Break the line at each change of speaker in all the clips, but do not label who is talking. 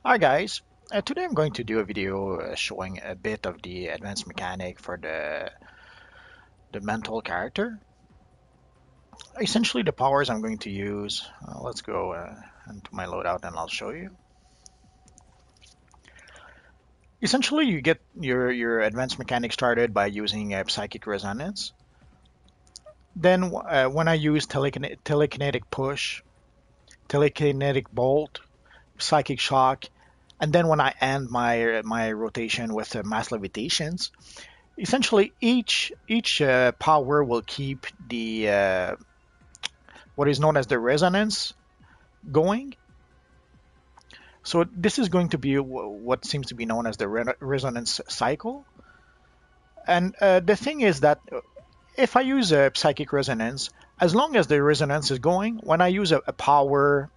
Hi guys, today I'm going to do a video showing a bit of the advanced mechanic for the mental character. Essentially the powers I'm going to use, let's go into my loadout and I'll show you. Essentially you get your advanced mechanic started by using psychic resonance. Then when I use telekinetic push, telekinetic bolt, psychic shock, and then when I end my rotation with mass levitations, essentially each power will keep the what is known as the resonance going. So this is going to be what seems to be known as the resonance cycle. And the thing is that if I use a psychic resonance, as long as the resonance is going, when I use a power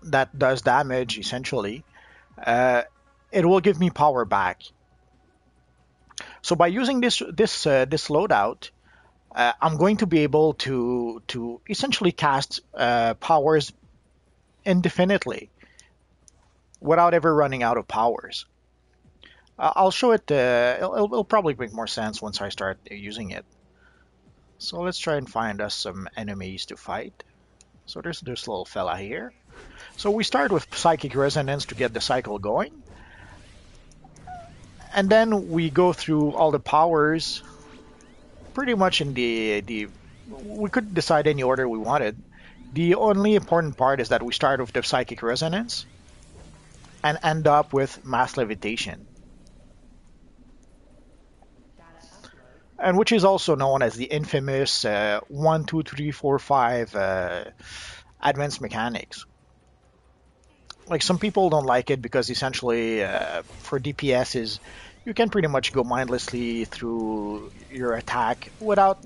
that does damage, essentially, uh, it will give me power back. So by using this loadout, I'm going to be able to essentially cast powers indefinitely without ever running out of powers. I'll show it. It'll probably make more sense once I start using it. So let's try and find us some enemies to fight. So there's this little fella here. So we start with Psychic Resonance to get the cycle going. And then we go through all the powers pretty much in the we could decide any order we wanted. The only important part is that we start with the Psychic Resonance and end up with Mass Levitation. And which is also known as the infamous 1, 2, 3, 4, 5 advanced mechanics. Like some people don't like it because essentially for DPSs you can pretty much go mindlessly through your attack without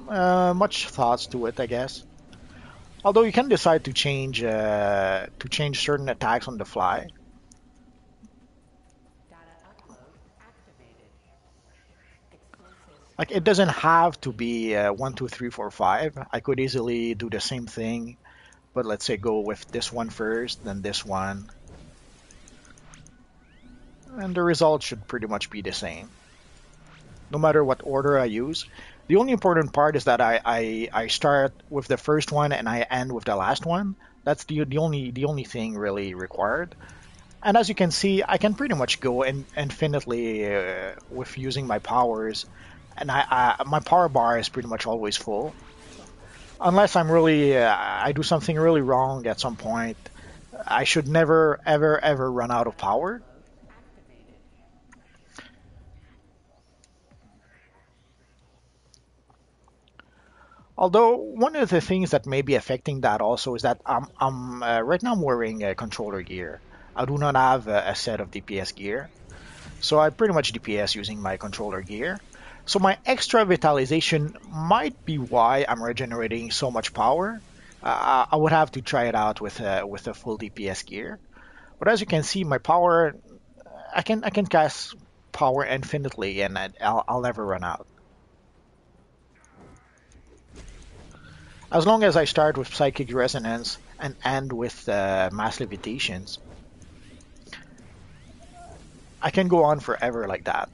much thoughts to it, I guess. Although you can decide to change certain attacks on the fly. Like it doesn't have to be 1, 2, 3, 4, 5. I could easily do the same thing, but let's say go with this one first, then this one, and the result should pretty much be the same, no matter what order I use. The only important part is that I start with the first one and I end with the last one. That's the only thing really required. And as you can see, I can pretty much go infinitely with using my powers, and my power bar is pretty much always full, unless I do something really wrong at some point. I should never ever run out of power. Although one of the things that may be affecting that also is that right now I'm wearing a controller gear. I do not have a set of DPS gear, so I pretty much DPS using my controller gear. So my extra vitalization might be why I'm regenerating so much power. I would have to try it out with a full DPS gear. But as you can see, my power, I can cast power infinitely, and I'll never run out. As long as I start with Psychic Resonance and end with Mass Levitations, I can go on forever like that.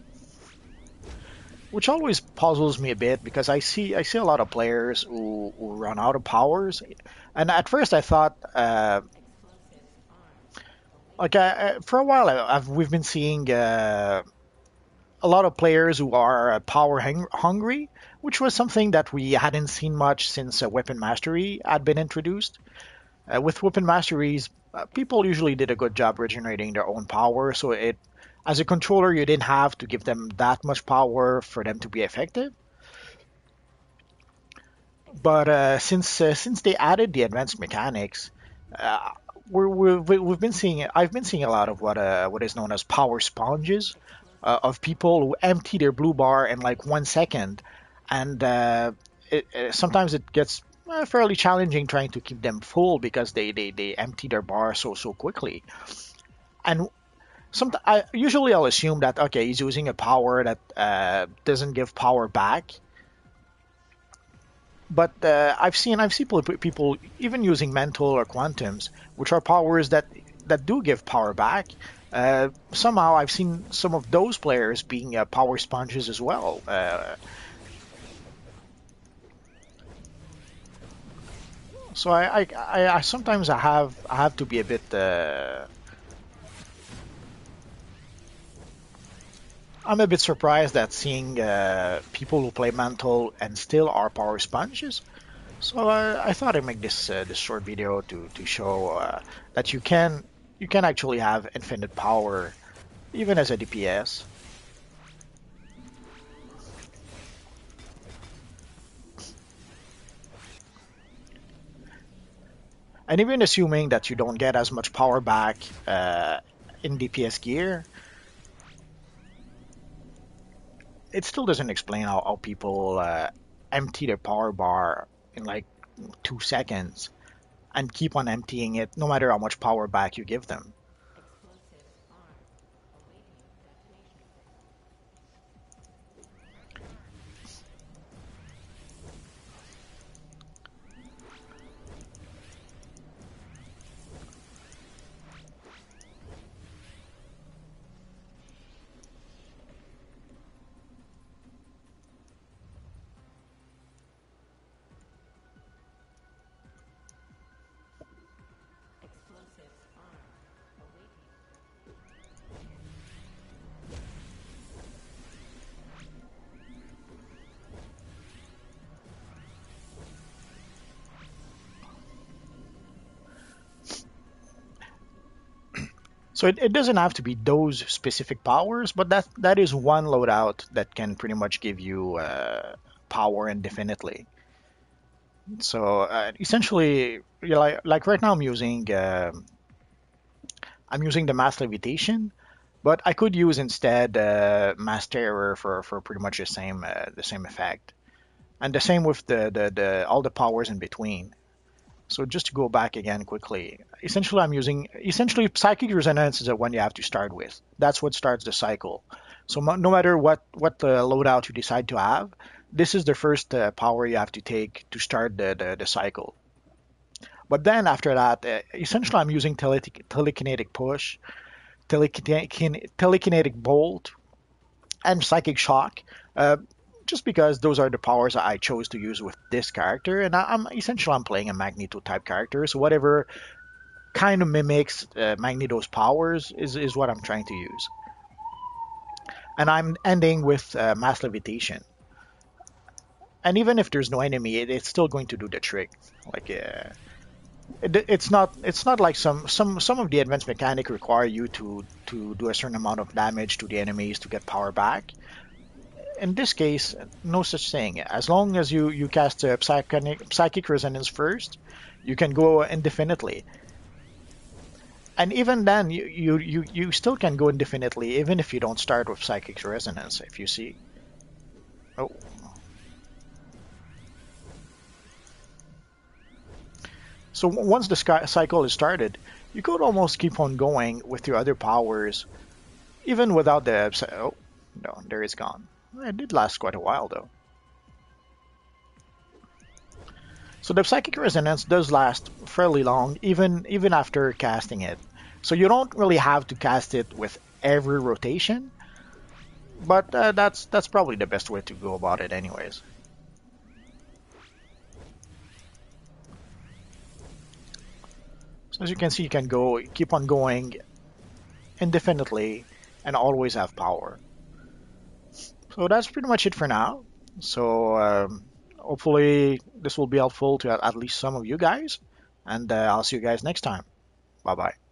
Which always puzzles me a bit because I see a lot of players who run out of powers, and at first I thought for a while we've been seeing a lot of players who are power hungry, which was something that we hadn't seen much since Weapon Mastery had been introduced. With Weapon Masteries, people usually did a good job regenerating their own power, so as a controller, you didn't have to give them that much power for them to be effective. But since they added the advanced mechanics, uh, we've been seeing I've been seeing a lot of what is known as power sponges, of people who empty their blue bar in like 1 second, and sometimes it gets fairly challenging trying to keep them full because they empty their bar so quickly. And usually I'll assume that okay, he's using a power that doesn't give power back. But I've seen people even using mental or quantums, which are powers that that do give power back. Somehow I've seen some of those players being power sponges as well. So I sometimes I have to be a bit. I'm a bit surprised at seeing people who play Mantle and still are power sponges. So I thought I'd make this short video to show that you can actually have infinite power even as a DPS. And even assuming that you don't get as much power back in DPS gear, it still doesn't explain how people empty their power bar in like 2 seconds and keep on emptying it no matter how much power back you give them. So it doesn't have to be those specific powers, but that is one loadout that can pretty much give you power indefinitely. So essentially, like right now I'm using the mass levitation, but I could use instead mass terror for pretty much the same effect, and the same with the all the powers in between. So just to go back again quickly, essentially psychic resonance is the one you have to start with. That's what starts the cycle. So no matter what loadout you decide to have, this is the first power you have to take to start the cycle. But then after that, essentially I'm using telekinetic push, telekinetic bolt, and psychic shock. Just because those are the powers I chose to use with this character, and I'm playing a Magneto type character, so whatever kind of mimics Magneto's powers is what I'm trying to use. And I'm ending with mass levitation. And even if there's no enemy, it's still going to do the trick. Like it's not like some of the advanced mechanic require you to do a certain amount of damage to the enemies to get power back. In this case, no such thing. As long as you cast a psychic resonance first, you can go indefinitely. And even then, you still can go indefinitely, even if you don't start with psychic resonance. If you see, oh, so once the cycle is started, you could almost keep on going with your other powers, even without the. Oh, no, there it's gone. It did last quite a while, though. So the psychic resonance does last fairly long, even after casting it. So you don't really have to cast it with every rotation, but that's probably the best way to go about it, anyways. So as you can see, you can keep on going indefinitely and always have power. So that's pretty much it for now. So hopefully this will be helpful to at least some of you guys, and I'll see you guys next time. Bye bye.